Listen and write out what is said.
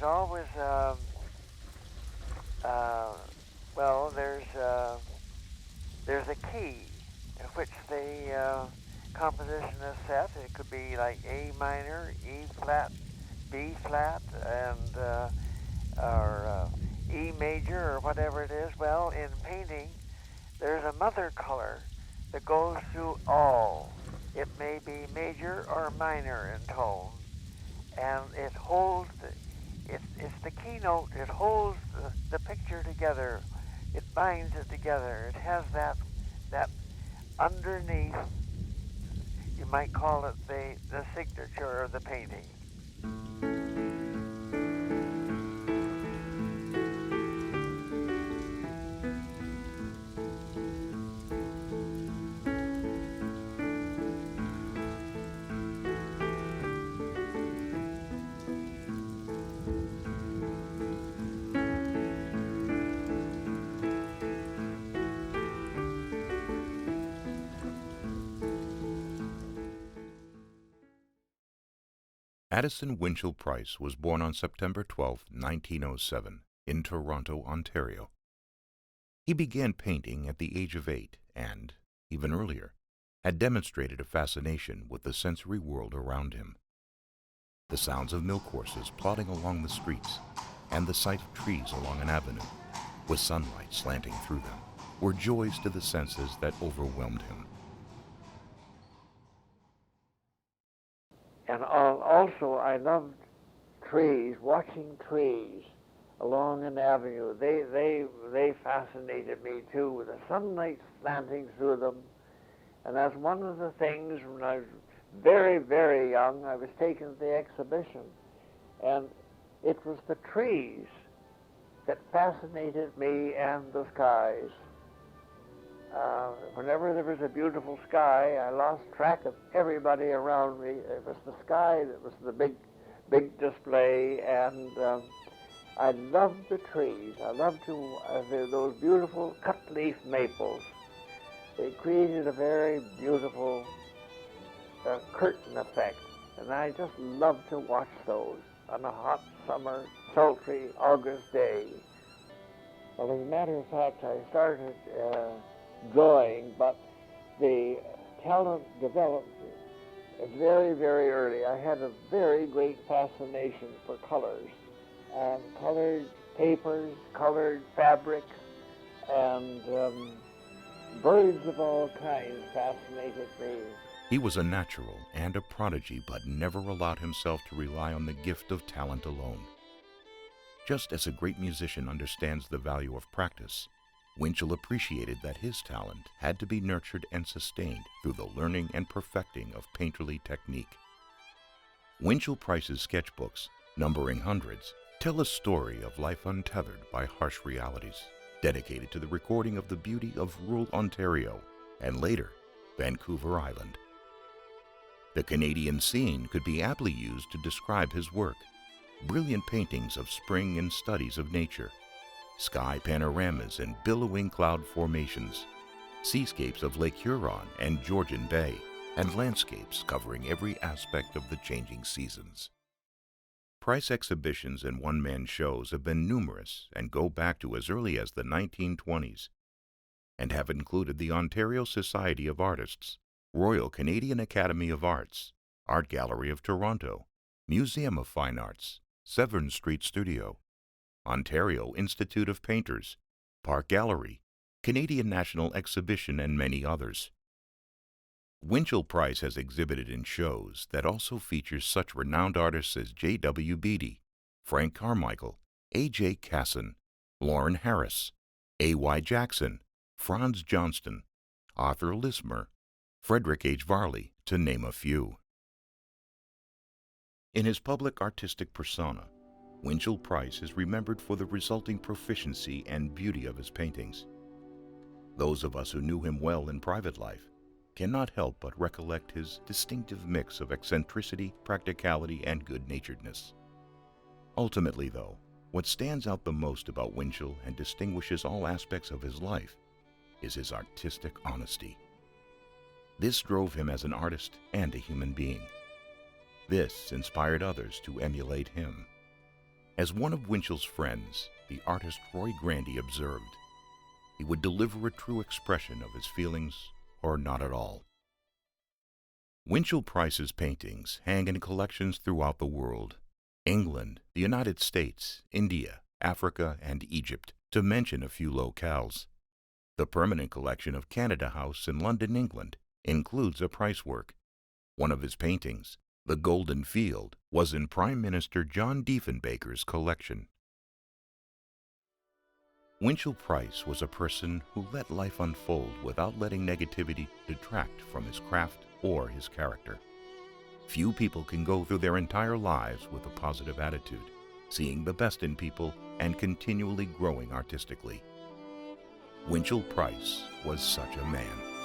always, uh, well, there's a key in which the composition is set. It could be like A minor, E flat, B flat, and or E major or whatever it is. Well, in painting, there's a mother color that goes through all. It may be major or minor in tone, and it holds. It's the keynote. It holds the picture together. It binds it together. It has that underneath. You might call it the signature of the painting. Addison Winchell Price was born on September 12, 1907, in Toronto, Ontario. He began painting at the age of 8 and, even earlier, had demonstrated a fascination with the sensory world around him. The sounds of milk horses plodding along the streets and the sight of trees along an avenue, with sunlight slanting through them, were joys to the senses that overwhelmed him. And also, I loved trees, watching trees along an avenue. They fascinated me too, with the sunlight slanting through them. And that's one of the things when I was very, very young, I was taken to the exhibition. And it was the trees that fascinated me and the skies. Whenever there was a beautiful sky, I lost track of everybody around me. It was the sky that was the big display, and I loved the trees. I loved those beautiful cut-leaf maples. They created a very beautiful curtain effect, and I just loved to watch those on a hot summer, sultry August day. Well, as a matter of fact, I started drawing, but the talent developed very, very early. I had a very great fascination for colors, and colored papers, colored fabrics, and birds of all kinds fascinated me. He was a natural and a prodigy, but never allowed himself to rely on the gift of talent alone. Just as a great musician understands the value of practice, Winchell appreciated that his talent had to be nurtured and sustained through the learning and perfecting of painterly technique. Winchell Price's sketchbooks, numbering hundreds, tell a story of life untethered by harsh realities, dedicated to the recording of the beauty of rural Ontario and later, Vancouver Island. The Canadian scene could be aptly used to describe his work. Brilliant paintings of spring and studies of nature, sky panoramas and billowing cloud formations, seascapes of Lake Huron and Georgian Bay, and landscapes covering every aspect of the changing seasons. Price exhibitions and one-man shows have been numerous and go back to as early as the 1920s, and have included the Ontario Society of Artists, Royal Canadian Academy of Arts, Art Gallery of Toronto, Museum of Fine Arts, Severn Street Studio, Ontario Institute of Painters, Park Gallery, Canadian National Exhibition, and many others. Winchell Price has exhibited in shows that also feature such renowned artists as J.W. Beatty, Frank Carmichael, A.J. Casson, Lauren Harris, A.Y. Jackson, Franz Johnston, Arthur Lismer, Frederick H. Varley, to name a few. In his public artistic persona, Winchell Price is remembered for the resulting proficiency and beauty of his paintings. Those of us who knew him well in private life cannot help but recollect his distinctive mix of eccentricity, practicality, and good-naturedness. Ultimately, though, what stands out the most about Winchell and distinguishes all aspects of his life is his artistic honesty. This drove him as an artist and a human being. This inspired others to emulate him. As one of Winchell's friends, the artist Roy Grandy, observed, he would deliver a true expression of his feelings or not at all. Winchell Price's paintings hang in collections throughout the world: England, the United States, India, Africa, and Egypt, to mention a few locales. The permanent collection of Canada House in London, England, includes a Price work. One of his paintings, The Golden Field, was in Prime Minister John Diefenbaker's collection. Winchell Price was a person who let life unfold without letting negativity detract from his craft or his character. Few people can go through their entire lives with a positive attitude, seeing the best in people and continually growing artistically. Winchell Price was such a man.